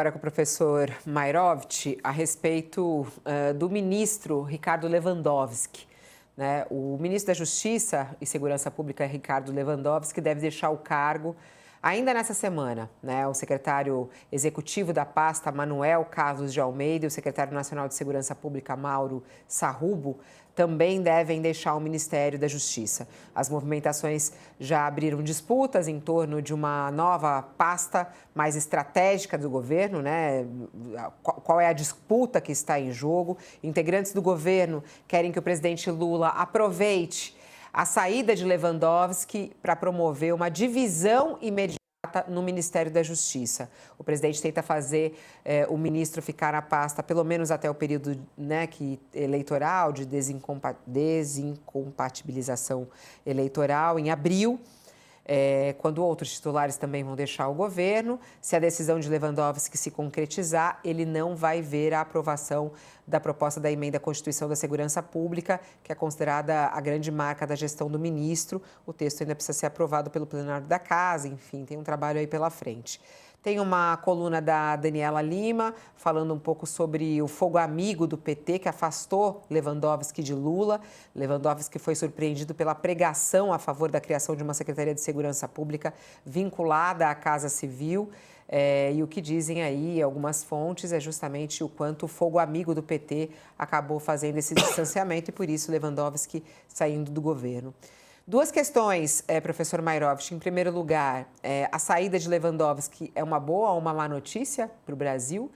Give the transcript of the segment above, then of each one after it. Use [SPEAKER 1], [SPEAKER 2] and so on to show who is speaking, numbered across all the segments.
[SPEAKER 1] Agora com o professor Mairovich a respeito do ministro Ricardo Lewandowski. Né? O ministro da Justiça e Segurança Pública, Ricardo Lewandowski, deve deixar o cargo ainda nessa semana. Né? O secretário executivo da pasta, Manuel Carlos de Almeida, e o secretário nacional de Segurança Pública, Mauro Sarrubo, também devem deixar o Ministério da Justiça. As movimentações já abriram disputas em torno de uma nova pasta mais estratégica do governo, né? Qual é a disputa que está em jogo? Integrantes do governo querem que o presidente Lula aproveite a saída de Lewandowski para promover uma divisão imediata no Ministério da Justiça. O presidente tenta fazer o ministro ficar na pasta pelo menos até o período, né, eleitoral, de desincompatibilização eleitoral, em abril, quando outros titulares também vão deixar o governo. Se a decisão de Lewandowski se concretizar, ele não vai ver a aprovação da proposta da emenda à Constituição da Segurança Pública, que é considerada a grande marca da gestão do ministro. O texto ainda precisa ser aprovado pelo plenário da Casa, enfim, tem um trabalho aí pela frente. Tem uma coluna da Daniela Lima falando um pouco sobre o fogo amigo do PT que afastou Lewandowski de Lula. Lewandowski foi surpreendido pela pregação a favor da criação de uma Secretaria de Segurança Pública vinculada à Casa Civil. E o que dizem aí algumas fontes é justamente o quanto o fogo amigo do PT acabou fazendo esse distanciamento e por isso Lewandowski saindo do governo. Duas questões, professor Mairovich. Em primeiro lugar, a saída de Lewandowski é uma boa ou uma má notícia para o Brasil?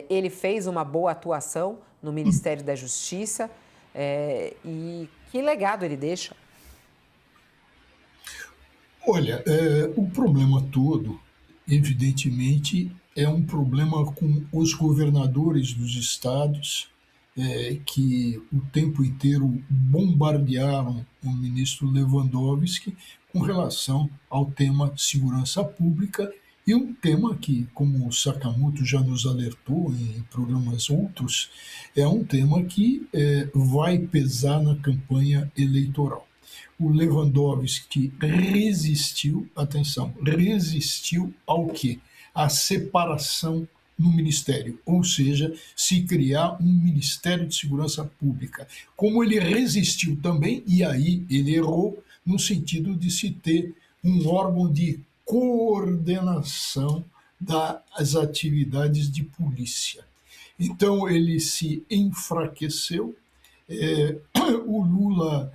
[SPEAKER 1] Ele fez uma boa atuação no Ministério da Justiça e que legado ele deixa?
[SPEAKER 2] Olha, o problema todo, evidentemente, é um problema com os governadores dos estados que o tempo inteiro bombardearam o ministro Lewandowski com relação ao tema segurança pública e um tema que, como o Sakamoto já nos alertou em programas outros, é um tema que vai pesar na campanha eleitoral. O Lewandowski resistiu, atenção, resistiu ao quê? À separação no Ministério, ou seja, se criar um Ministério de Segurança Pública. Como ele resistiu também, e aí ele errou, no sentido de se ter um órgão de coordenação das atividades de polícia. Então ele se enfraqueceu, o Lula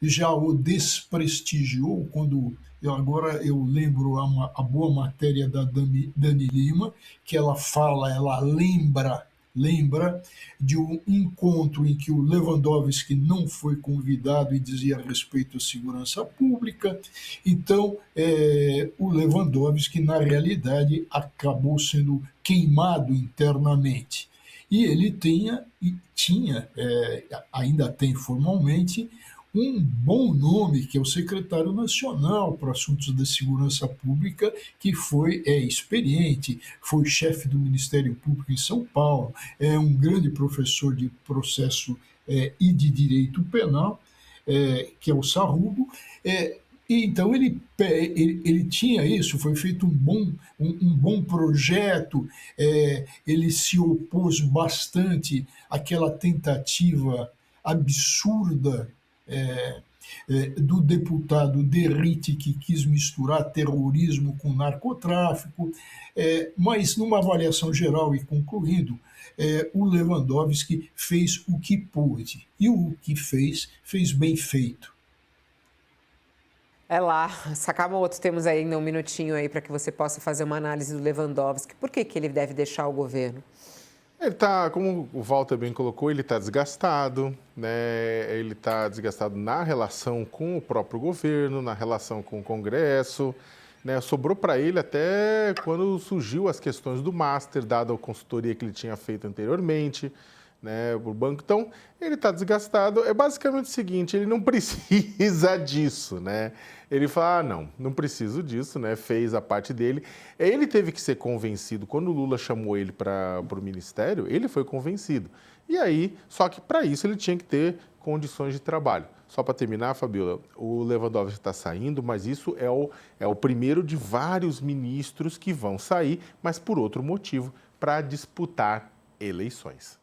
[SPEAKER 2] já o desprestigiou quando agora eu lembro a boa matéria da Dani Lima, que ela lembra de um encontro em que o Lewandowski não foi convidado e dizia a respeito à segurança pública. Então, o Lewandowski, na realidade, acabou sendo queimado internamente. E ele ainda tem formalmente, um bom nome, que é o secretário nacional para assuntos da segurança pública, que é experiente, foi chefe do Ministério Público em São Paulo, é um grande professor de processo e de direito penal, que é o Sarrubo. Então ele tinha isso, foi feito um bom projeto, ele se opôs bastante àquela tentativa absurda do deputado Derrite, que quis misturar terrorismo com narcotráfico, mas numa avaliação geral e concluindo, o Lewandowski fez o que pôde, e o que fez bem feito.
[SPEAKER 1] Sakamoto, temos ainda um minutinho aí para que você possa fazer uma análise do Lewandowski. Por que ele deve deixar o governo?
[SPEAKER 3] Ele está, como o Walter bem colocou, ele está desgastado, né? Ele está desgastado na relação com o próprio governo, na relação com o Congresso, né? Sobrou para ele até quando surgiu as questões do Master, dada a consultoria que ele tinha feito anteriormente, né, por banco. Então, ele está desgastado. É basicamente o seguinte, ele não precisa disso, né? Ele fala, não preciso disso, né? Fez a parte dele. Ele teve que ser convencido. Quando o Lula chamou ele para o ministério, ele foi convencido. E aí, só que para isso ele tinha que ter condições de trabalho. Só para terminar, Fabiola, o Lewandowski está saindo, mas isso é o primeiro de vários ministros que vão sair, mas por outro motivo, para disputar eleições.